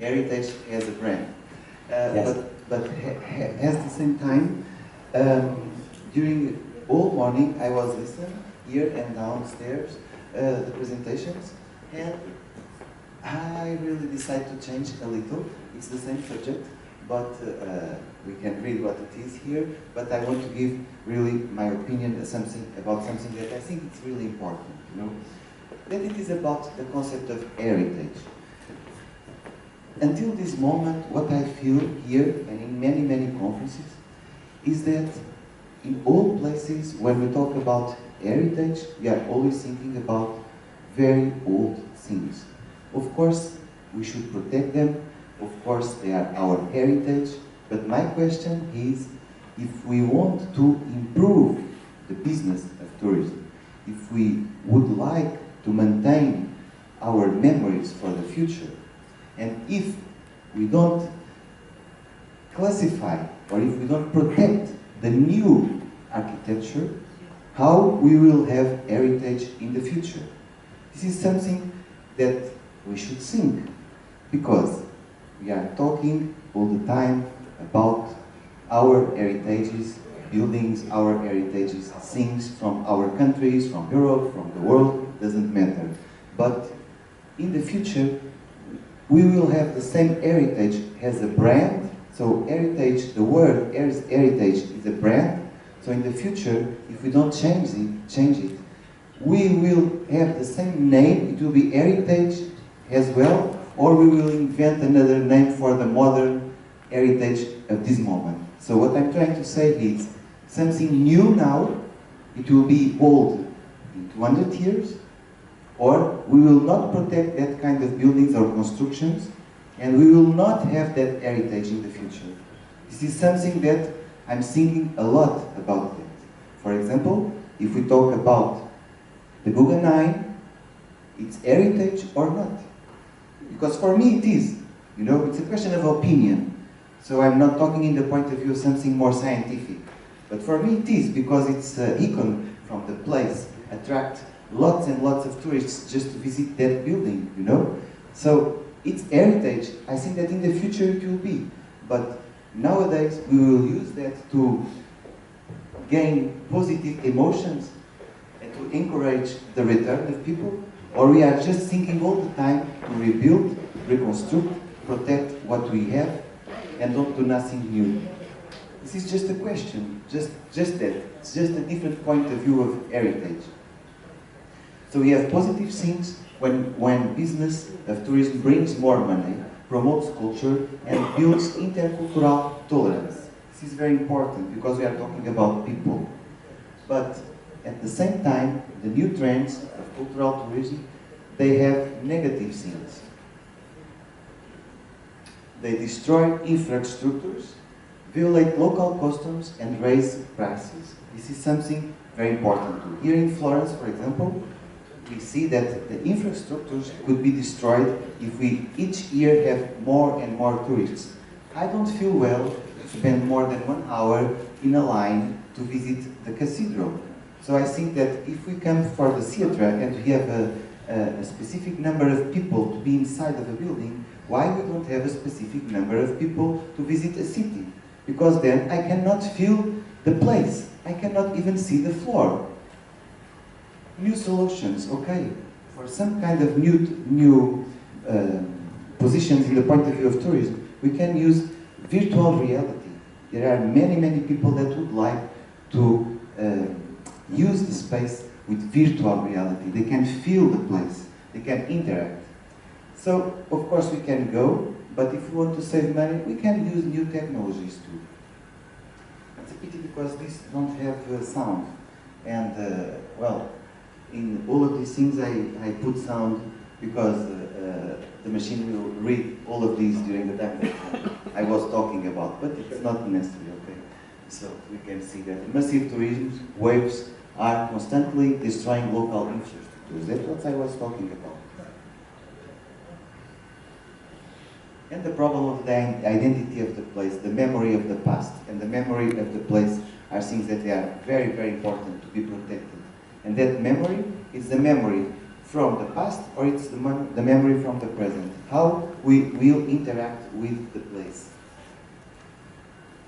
heritage as a brand. Yes. But at the same time, during all morning I was listening here and downstairs the presentations, and I really decided to change a little. It's the same subject, but we can read what it is here. But I want to give really my opinion about something that I think it's really important. You know, that it is about the concept of heritage. Until this moment, what I feel here and in many, many conferences is that in all places when we talk about heritage, we are always thinking about very old things. Of course, we should protect them. Of course, they are our heritage. But my question is, if we want to improve the business of tourism, if we would like to maintain our memories for the future, and if we don't classify or if we don't protect the new architecture, how we will have heritage in the future? This is something that we should think, because we are talking all the time about our heritages, buildings, our heritages, things from our countries, from Europe, from the world, doesn't matter. But in the future, we will have the same heritage as a brand. So heritage, the word heritage is a brand. So in the future, if we don't change it, we will have the same name. It will be heritage as well, or we will invent another name for the modern heritage of this moment. So what I'm trying to say is, something new now, it will be old in 200 years, or we will not protect that kind of buildings or constructions, and we will not have that heritage in the future. This is something that I'm thinking a lot about it. For example, if we talk about the Guggenheim, it's heritage or not? Because for me it is. You know, it's a question of opinion. So I'm not talking in the point of view of something more scientific. But for me it is, because it's an icon from the place, attract lots and lots of tourists just to visit that building, you know? So it's heritage. I think that in the future it will be. But nowadays we will use that to gain positive emotions and to encourage the return of people, or we are just thinking all the time to rebuild, reconstruct, protect what we have, and don't do nothing new. This is just a question, just that. It's just a different point of view of heritage. So we have positive things when business of tourism brings more money, promotes culture, and builds intercultural tolerance. This is very important because we are talking about people. But at the same time, the new trends of cultural tourism, they have negative things. They destroy infrastructures, violate local customs, and raise prices. This is something very important too. Here in Florence, for example, we see that the infrastructures could be destroyed if we each year have more and more tourists. I don't feel well to spend more than 1 hour in a line to visit the cathedral. So I think that if we come for the theatre and we have a specific number of people to be inside of a building, why we don't have a specific number of people to visit a city? Because then I cannot feel the place. I cannot even see the floor. New solutions, okay. For some kind of new positions in the point of view of tourism, we can use virtual reality. There are many people that would like to use the space with virtual reality. They can feel the place. They can interact. So, of course, we can go, but if we want to save money, we can use new technologies too. It's a pity because these don't have sound. And, well, in all of these things I put sound because the machine will read all of these during the time that I was talking about, but it's not necessary, okay? So we can see that massive tourism waves are constantly destroying local infrastructures. That's what I was talking about. And the problem of the identity of the place, the memory of the past, and the memory of the place are things that they are very important to be protected. And that memory is the memory from the past, or it's the memory from the present. How we will interact with the place.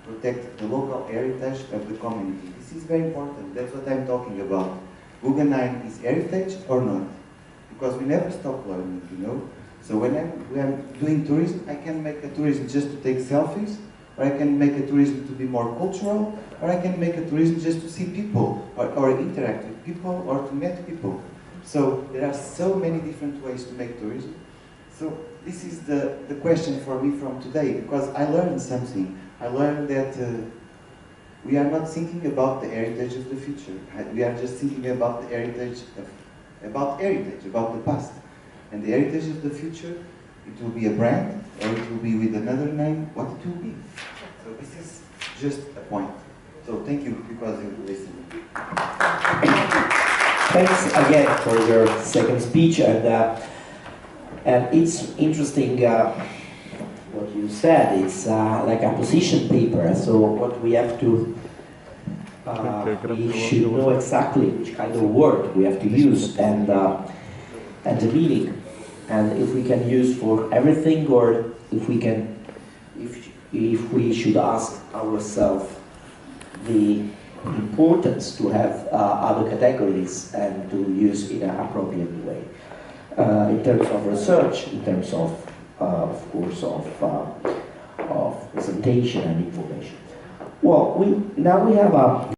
Protect the local heritage of the community. This is very important. That's what I'm talking about. Guggenheim is heritage or not? Because we never stop learning, you know? So when I'm doing tourism, I can make a tourism just to take selfies, or I can make a tourism to be more cultural, or I can make a tourism just to see people, or interact with people, or to meet people. So there are so many different ways to make tourism. So this is the question for me from today, because I learned something. I learned that we are not thinking about the heritage of the future. We are just thinking about the heritage about the past. And the heritage of the future, it will be a brand, or it will be with another name, what it will be. So this is just a point. So thank you because you listened. Thanks again for your second speech, and it's interesting what you said. It's like a position paper. So what we have to, we should know exactly which kind of word we have to use and the meaning, and if we can use for everything, or if we can, if we should ask ourselves the importance to have other categories and to use in an appropriate way in terms of research, in terms of course, of presentation and information. Well, now we have a